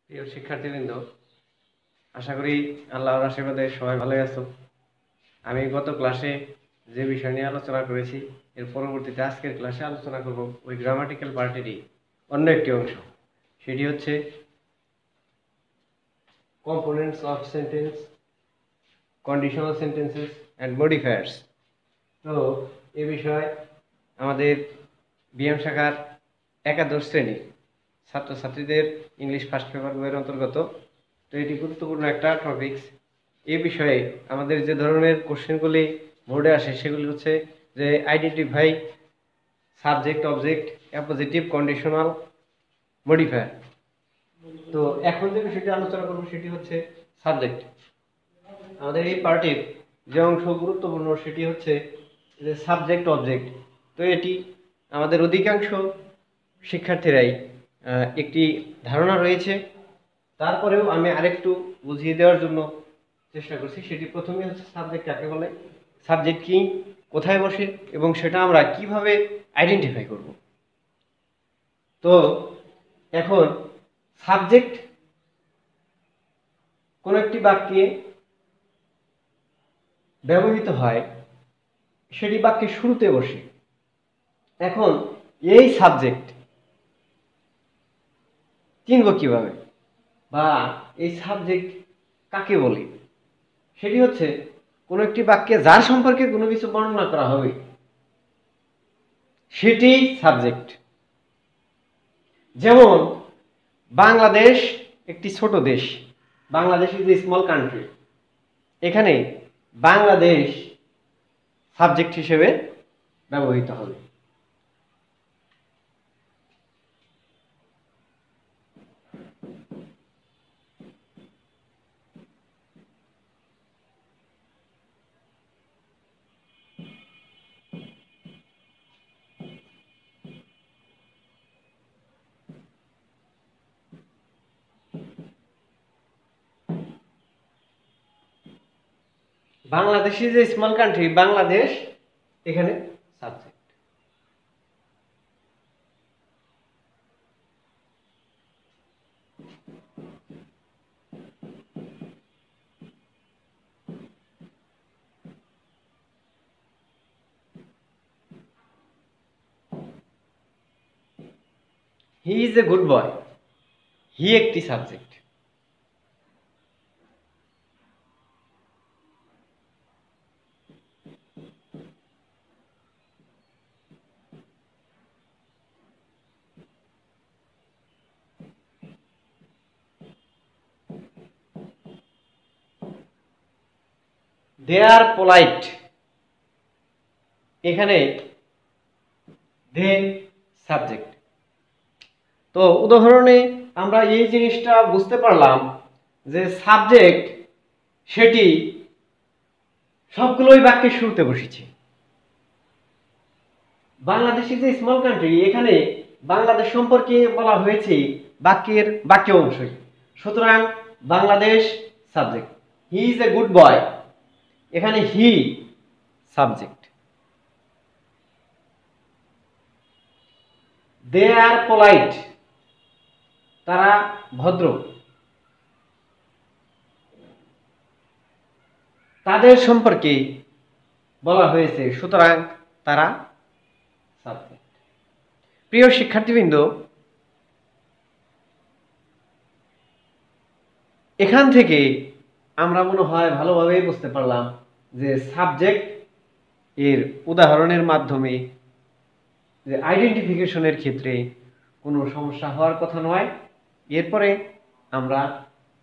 প্রিয় শিক্ষার্থীবৃন্দ, আশা করি আল্লাহর আশীর্বাদে সবাই ভালোই আছো। আমি গত ক্লাসে যে বিষয় নিয়ে আলোচনা করেছি এর পরবর্তীতে আজকের ক্লাসে আলোচনা করব ওই গ্রামাটিক্যাল পার্টেরই অন্য একটি অংশ। সেটি হচ্ছে components of sentence, conditional sentences and modifiers. তো এ বিষয়ে আমাদের বিএম শাখার একাদশ শ্রেণী ছাত্রছাত্রীদের ইংলিশ ফার্স্ট পেপার বইয়ের অন্তর্গত। তো এটি গুরুত্বপূর্ণ একটা টপিকস। এ বিষয়ে আমাদের যে ধরনের কোশ্চেনগুলি বোর্ডে আসে সেগুলি হচ্ছে যে identify subject, object, appositive, conditional, modifier. তো এখন যে বিষয়টি আলোচনা করব সেটি হচ্ছে সাবজেক্ট। আমাদের এই পার্টির যে অংশ গুরুত্বপূর্ণ সেটি হচ্ছে যে সাবজেক্ট, অবজেক্ট। তো এটি আমাদের অধিকাংশ শিক্ষার্থীরাই একটি ধারণা রয়েছে। তারপরেও আমি আরেকটু বুঝিয়ে দেওয়ার জন্য চেষ্টা করছি। সেটি প্রথমে হচ্ছে সাবজেক্ট কাকে বলে, সাবজেক্ট কি, কোথায় বসে এবং সেটা আমরা কিভাবে আইডেন্টিফাই করব। তো এখন সাবজেক্ট কোন একটি বাক্যে ব্যবহৃত হয়, সেটি বাক্যের শুরুতে বসে। এখন এই সাবজেক্ট চিনব কিভাবে, বা এই সাবজেক্ট কাকে বলে, সেটি হচ্ছে কোনো একটি বাক্যে যার সম্পর্কে কোনো কিছু বর্ণনা করা হবে সেটি সাবজেক্ট। যেমন বাংলাদেশ একটি ছোট দেশ, Bangladesh is a small country. এখানে বাংলাদেশ সাবজেক্ট হিসেবে ব্যবহৃত হবে। Bangladesh is a small country, Bangladesh এখানে subject. He is a good boy, he একটি সাবজেক্ট। দে আর পোলাইট, এখানে দে সাবজেক্ট। তো উদাহরণে আমরা এই জিনিসটা বুঝতে পারলাম যে সাবজেক্ট সেটি সবগুলোই বাক্যের শুরুতে বসেছে। Bangladesh is a small country, এখানে বাংলাদেশ সম্পর্কে বলা হয়েছে বাক্যের বাক্য অংশই। সুতরাং Bangladesh subject. He is a good বয়, এখানে he subject. They R polite, তারা ভদ্র, তাদের সম্পর্কে বলা হয়েছে, সুতরাং তারা সাবজেক্ট। প্রিয় শিক্ষার্থীবৃন্দ, এখান থেকে আমরা মনে হয় ভালোভাবেই বুঝতে পারলাম যে সাবজেক্ট এর উদাহরণের মাধ্যমে যে আইডেন্টিফিকেশনের ক্ষেত্রে কোনো সমস্যা হওয়ার কথা নয়। এরপরে আমরা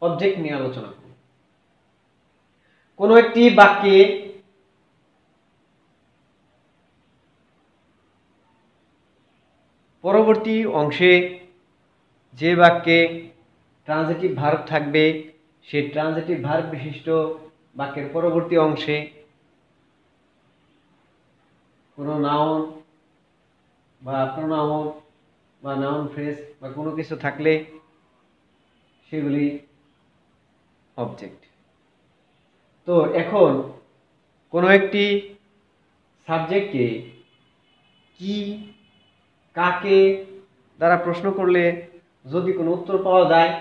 অবজেক্ট নিয়ে আলোচনা করব। কোনো একটি বাক্যে পরবর্তী অংশে যে বাক্যে ট্রানজিটিভ ভার্ব থাকবে, সেই ট্রানজিটিভ ভার্ব বিশিষ্ট বাক্যের পরবর্তী অংশে কোনো নাউন বা প্রোনাউন বা নাউন ফ্রেজ বা কোনো কিছু থাকলে সেগুলি অবজেক্ট। তো এখন কোনো একটি সাবজেক্টকে কি, কাকে দ্বারা প্রশ্ন করলে যদি কোনো উত্তর পাওয়া যায়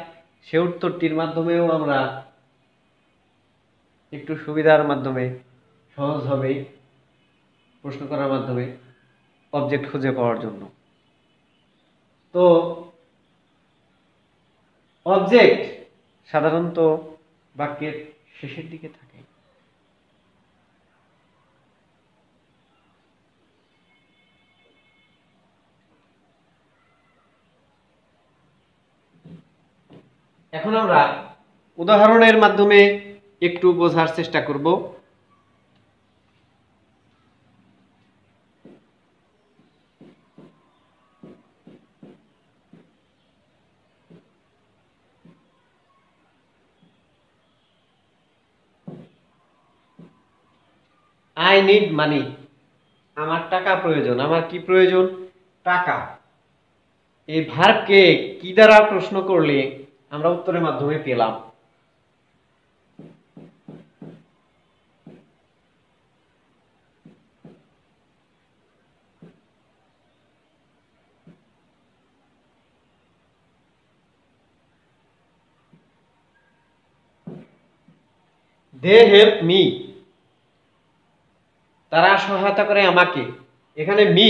সে উত্তরটির মাধ্যমেও আমরা একটু সুবিধার মাধ্যমে সহজভাবেই প্রশ্ন করার মাধ্যমে অবজেক্ট খুঁজে পাওয়ার জন্য। তো অবজেক্ট সাধারণত বাক্যের শেষের দিকে থাকে। এখন আমরা উদাহরণের মাধ্যমে একটু বোঝার চেষ্টা করব। আই নিড মানি, আমার টাকা প্রয়োজন। আমার কি প্রয়োজন? টাকা। এই ভার্বকে কি দ্বারা প্রশ্ন করলে আমরা উত্তরের মাধ্যমে পেলাম? দে হেল্প মি, তারা সহায়তা করে আমাকে। এখানে মি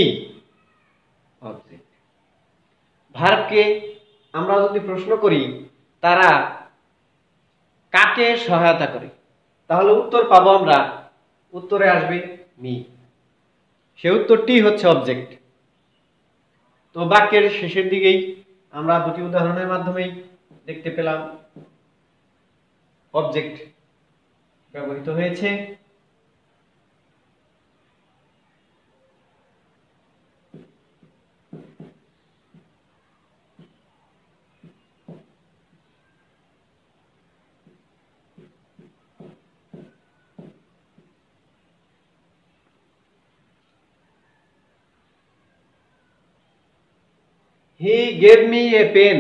অবজেক্ট। ভার্বকে আমরা যদি প্রশ্ন করি তারা কাকে সহায়তা করে, তাহলে উত্তর পাবো আমরা, উত্তরে আসবে মি। সে উত্তরটি হচ্ছে অবজেক্ট। তো বাক্যের শেষের দিকেই আমরা দুটি উদাহরণের মাধ্যমেই দেখতে পেলাম অবজেক্ট ব্যবহৃত হয়েছে। He gave me a pen,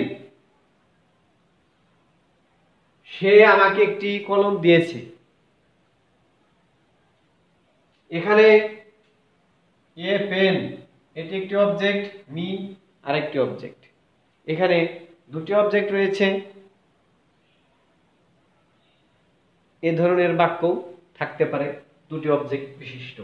সে আমাকে একটি কলম দিয়েছে। এখানে এ পেন এটি একটি অবজেক্ট, মি আরেকটি অবজেক্ট। এখানে দুটি অবজেক্ট রয়েছে। এ ধরনের বাক্য থাকতে পারে দুটি অবজেক্ট বিশিষ্ট।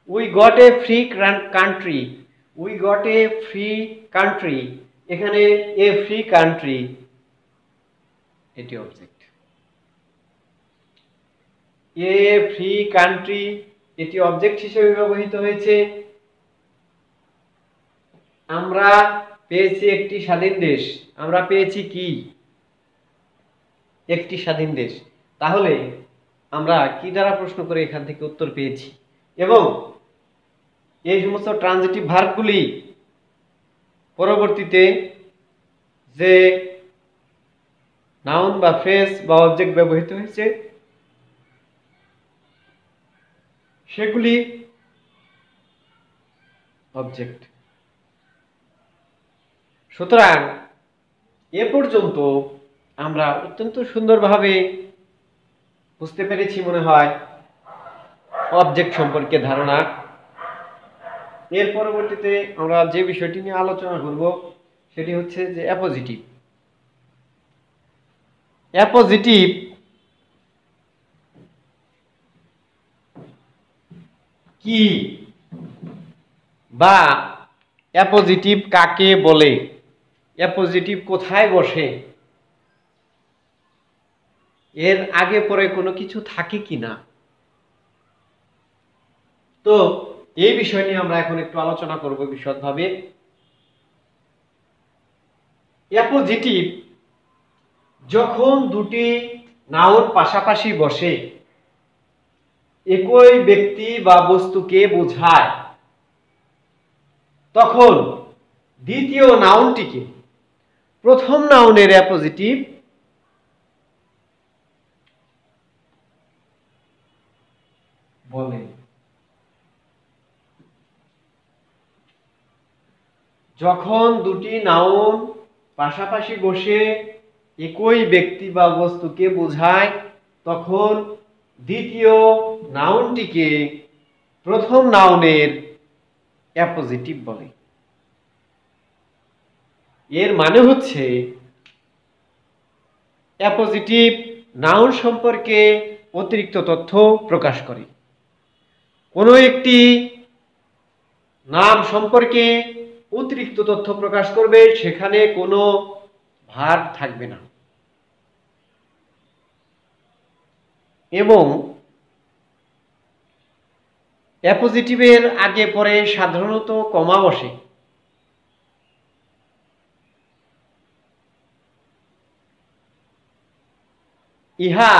We got a free country, we got a free country, এখানে a free country এটি অবজেক্ট। a free country এটি অবজেক্ট হিসেবে ব্যবহৃত হয়েছে। আমরা পেয়েছি একটি স্বাধীন দেশ, আমরা পেয়েছি কি? একটি স্বাধীন দেশ। তাহলে আমরা কি দ্বারা প্রশ্ন করে এখান থেকে উত্তর পেয়েছি? এবং এই সমস্ত ট্রানজিটিভ ভার্বগুলি পরবর্তীতে যে নাউন বা ফ্রেজ বা অবজেক্ট ব্যবহৃত হয়েছে সেগুলি অবজেক্ট। সুতরাং এ পর্যন্ত আমরা অত্যন্ত সুন্দরভাবে বুঝতে পেরেছি মনে হয় অবজেক্ট সম্পর্কে ধারণা। এর পরবর্তীতে আমরা যে বিষয়টি নিয়ে আলোচনা করব সেটি হচ্ছে যে অ্যাপোজিটিভ। অ্যাপোজিটিভ কি বা অ্যাপোজিটিভ কাকে বলে, অ্যাপোজিটিভ কোথায় বসে, এর আগে পরে কোনো কিছু থাকে কিনা, তো এই বিষয় নিয়ে আমরা এখন একটু আলোচনা করব বিশদভাবে। অ্যাপোজিটিভ যখন দুটি নাউন পাশাপাশি বসে একই ব্যক্তি বা বস্তুকে বোঝায়, তখন দ্বিতীয় নাউনটিকে প্রথম নাউনের অ্যাপোজিটিভ বলে। যখন দুটি নাউন পাশাপাশি বসে একই ব্যক্তি বা বস্তুকে বোঝায়, তখন দ্বিতীয় নাউনটিকে প্রথম নাউনের অ্যাপোজিটিভ বলে। এর মানে হচ্ছে অ্যাপোজিটিভ নাউন সম্পর্কে অতিরিক্ত তথ্য প্রকাশ করে। কোনো একটি নাম সম্পর্কে অতিরিক্ত তথ্য প্রকাশ করবে, সেখানে কোনো ভার্ব থাকবে না এবং অ্যাপোজিটিভের আগে পরে সাধারণত কমা বসে। ইহা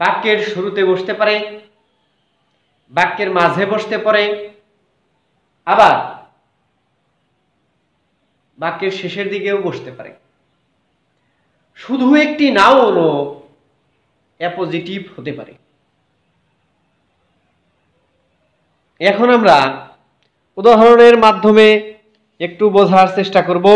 বাক্যের শুরুতে বসতে পারে, বাক্যের মাঝে বসতে পারে, আবার বাক্যের শেষের দিকেও বসতে পারে। শুধু একটি নাউনও অ্যাপোজিটিভ হতে পারে। এখন আমরা উদাহরণের মাধ্যমে একটু বোঝার চেষ্টা করব।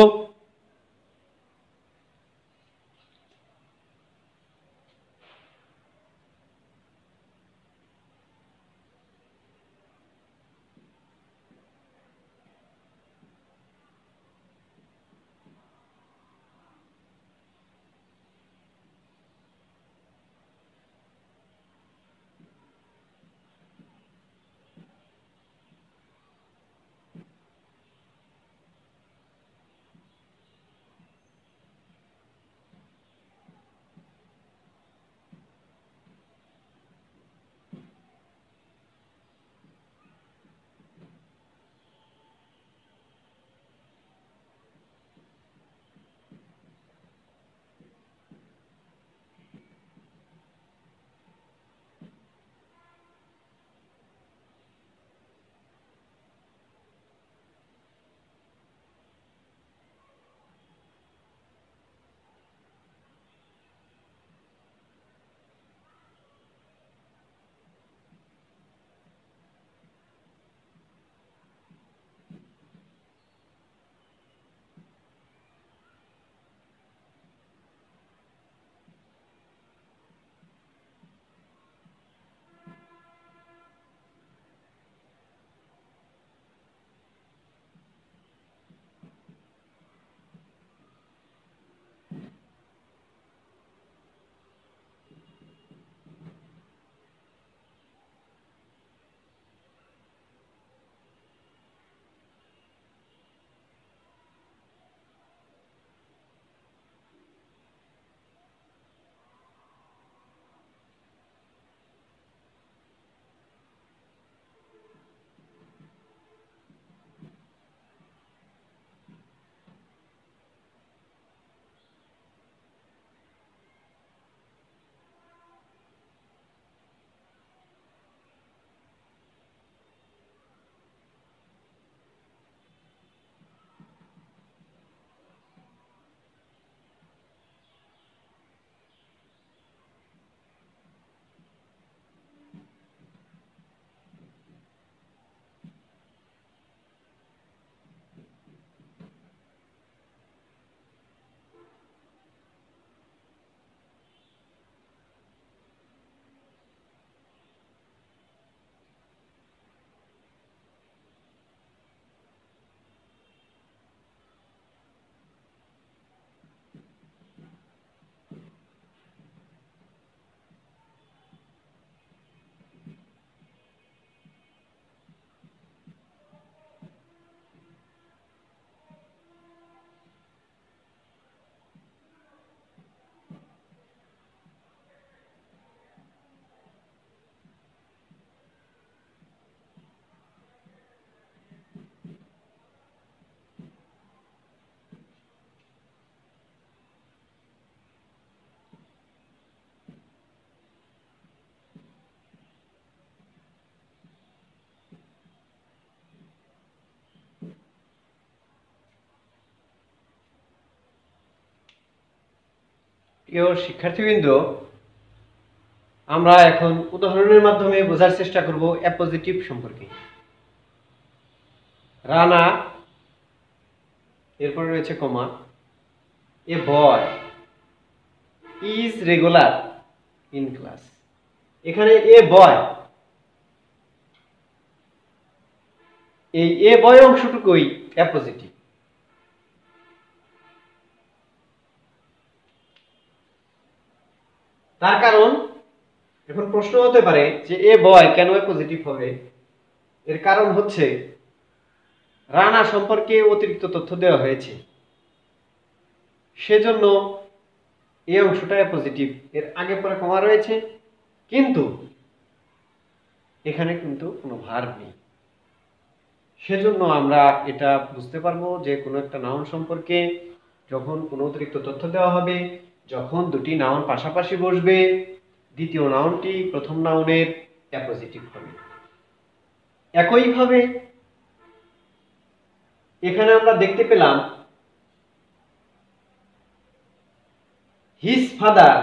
প্রিয় শিক্ষার্থীবৃন্দ, আমরা এখন উদাহরণের মাধ্যমে বোঝার চেষ্টা করব অ্যাপোজিটিভ সম্পর্কে। রানা এরপরে রয়েছে comma. A boy is regular in class. এখানে এ বয়, এই এ বয় অংশটুকুই অ্যাপোজিটিভ। তার কারণ এখন প্রশ্ন হতে পারে যে এ বয় কেন পজিটিভ হবে। এর কারণ হচ্ছে রানা সম্পর্কে অতিরিক্ত তথ্য দেওয়া হয়েছে, সেজন্য এই অংশটা পজিটিভ। এর আগে পরে কমা রয়েছে, কিন্তু এখানে কিন্তু কোনো ভার্ব নেই, সেজন্য আমরা এটা বুঝতে পারবো যে কোনো একটা নাউন সম্পর্কে যখন কোনো অতিরিক্ত তথ্য দেওয়া হবে, যখন দুটি নাউন পাশাপাশি বসবে, দ্বিতীয় নাউনটি প্রথম নাউনের অ্যাপোজিটিভ হবে। একইভাবে এখানে আমরা দেখতে পেলাম his father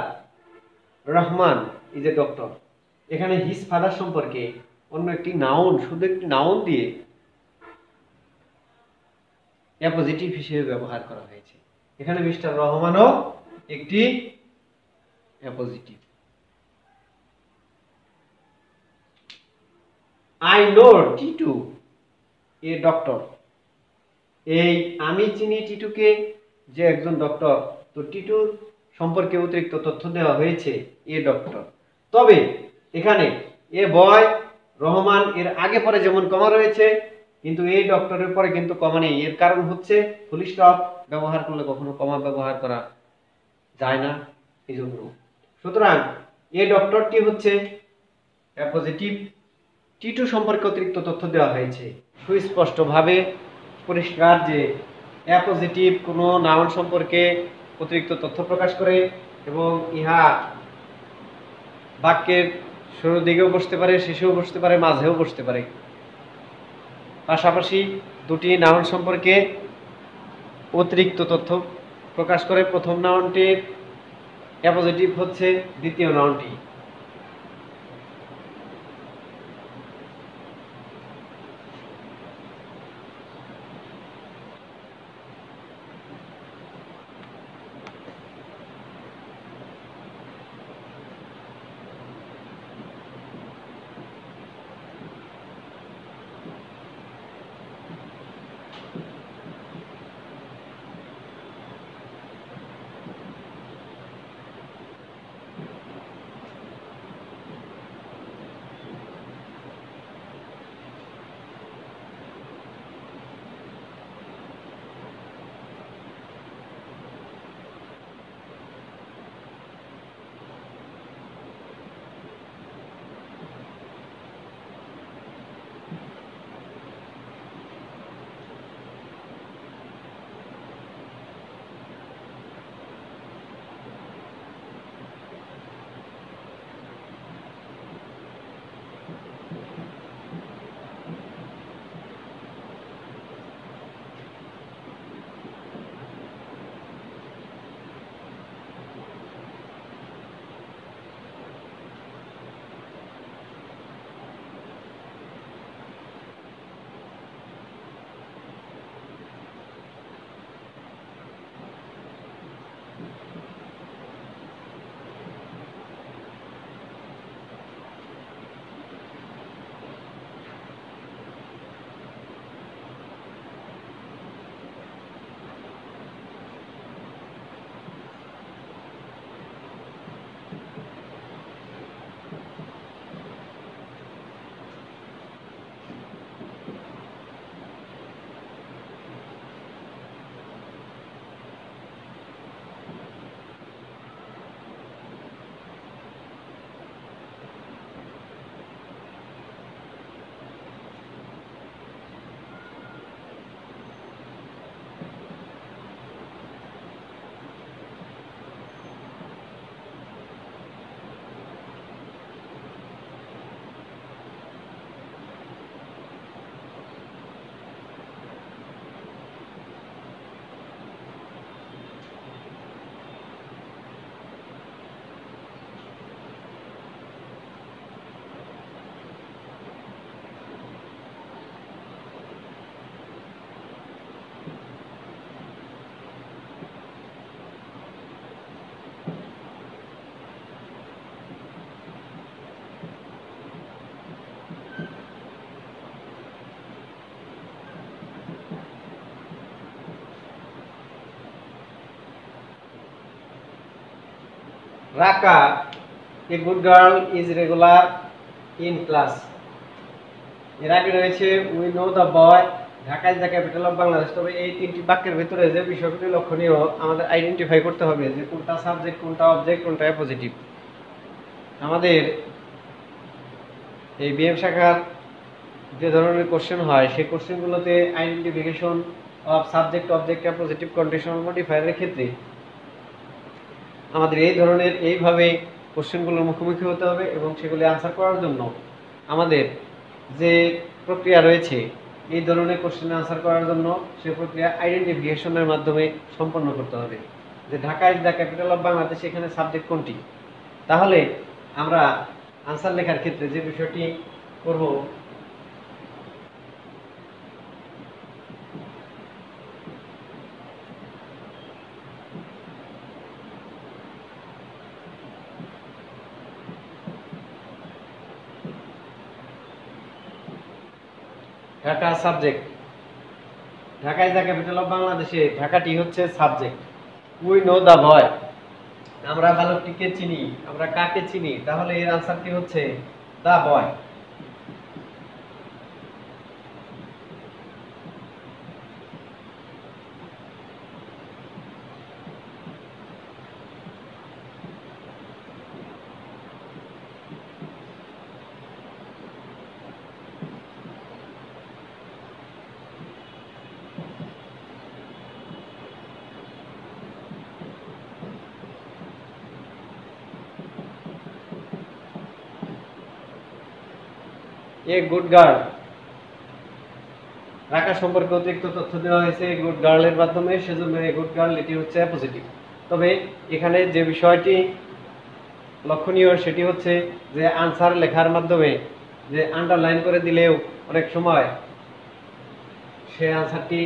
Rahman is a doctor. এখানে হিজ ফাদার সম্পর্কে অন্য একটি নাউন, শুধু একটি নাউন দিয়ে অ্যাপোজিটিভ হিসেবে ব্যবহার করা হয়েছে। এখানে মিস্টার রহমানও একটি appositive. I know Titu a doctor. এই আমি চিনি টিটুকে যে একজন ডক্টর। তো টিটুর সম্পর্কে অতিরিক্ত তথ্য দেওয়া হয়েছে এ ডক্টর। তবে এখানে এ বয় রহমান এর আগে পরে যেমন কমা রয়েছে, কিন্তু এই ডক্টরের পরে কিন্তু কমা নেই। এর কারণ হচ্ছে ফুল স্টপ ব্যবহার করলে কখনো কমা ব্যবহার করা যায় না, এই জন্য। সুতরাং এ ডক্টরটি হচ্ছে অ্যাপোজিটিভ। টিটু সম্পর্কে অতিরিক্ত তথ্য দেওয়া হয়েছে। সুস্পষ্টভাবে পরিষ্কার যে অ্যাপোজিটিভ কোনো নাউন সম্পর্কে অতিরিক্ত তথ্য প্রকাশ করে এবং ইহা বাক্যের শুরুর দিকেও বসতে পারে, শেষেও বসতে পারে, মাঝেও বসতে পারে। পাশাপাশি দুটি নাউন সম্পর্কে অতিরিক্ত তথ্য প্রকাশ করে। প্রথম নাউনটির অ্যাপোজিটিভ হচ্ছে দ্বিতীয় নাউনটি। রাকা a good girl is regular in class. এর আগে রয়েছে we know the boy, Dhaka is the capital of Bangladesh. তবে এই তিনটি বাক্যের ভিতরে যে বিষয়গুলি লক্ষণীয়, আমাদের আইডেন্টিফাই করতে হবে যে কোনটা সাবজেক্ট, কোনটা অবজেক্ট, কোনটা অ্যাপোজিটিভ। আমাদের এই বিএম শাখার যে ধরনের কোশ্চেন হয় সেই কোশ্চেনগুলোতে identification of subject, object, appositive, conditional মডিফায়ারের ক্ষেত্রে আমাদের এই ধরনের এইভাবে কোশ্চেনগুলোর মুখোমুখি হতে হবে এবং সেগুলি আনসার করার জন্য আমাদের যে প্রক্রিয়া রয়েছে এই ধরনের কোশ্চেন আনসার করার জন্য সে প্রক্রিয়া আইডেন্টিফিকেশনের মাধ্যমে সম্পন্ন করতে হবে। যে Dhaka is the capital of Bangladesh, এখানে সাবজেক্ট কোনটি, তাহলে আমরা আনসার লেখার ক্ষেত্রে যে বিষয়টি করব Dhaka subject, Dhaka is the capital of বাংলাদেশে ঢাকাটি হচ্ছে subject. We know the boy, আমরা বালকটিকে চিনি, আমরা কাকে চিনি, তাহলে এর আনসারটি হচ্ছে the boy. A good girl, রাখা সম্পর্কে অতিরিক্ত তথ্য দেওয়া হয়েছে গুড গার্লের মাধ্যমে, সেজন্য এ গুড গার্ল এটি হচ্ছে পজিটিভ। তবে এখানে যে বিষয়টি লক্ষণীয় সেটি হচ্ছে যে আনসার লেখার মাধ্যমে যে আন্ডারলাইন করে দিলেও অনেক সময় সে আনসারটি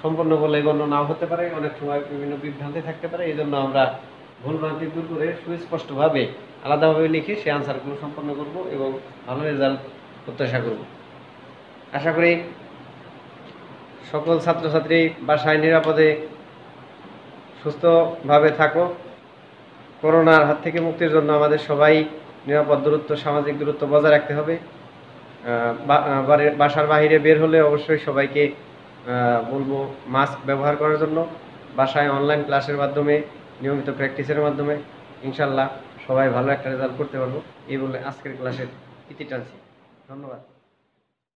সম্পূর্ণ বলে গণ্য নাও হতে পারে, অনেক সময় বিভিন্ন বিভ্রান্তি থাকতে পারে। এই জন্য আমরা ভুলভ্রান্তি দূর করে সুস্পষ্টভাবে আলাদাভাবে লিখে সে আনসারগুলো সম্পন্ন করব এবং ভালো রেজাল্ট প্রত্যাশা করব। আশা করি সকল ছাত্রছাত্রী বাসায় নিরাপদে সুস্থভাবে থাকো। করোনার হাত থেকে মুক্তির জন্য আমাদের সবাই নিরাপদ দূরত্ব, সামাজিক দূরত্ব বজায় রাখতে হবে। বাসার বাইরে বের হলে অবশ্যই সবাইকে বলবো মাস্ক ব্যবহার করার জন্য। বাসায় অনলাইন ক্লাসের মাধ্যমে, নিয়মিত প্র্যাকটিসের মাধ্যমে ইনশাল্লাহ সবাই ভালো একটা রেজাল্ট করতে পারবো। এই বলে আজকের ক্লাসের ইতি টানছি। ধন্যবাদ।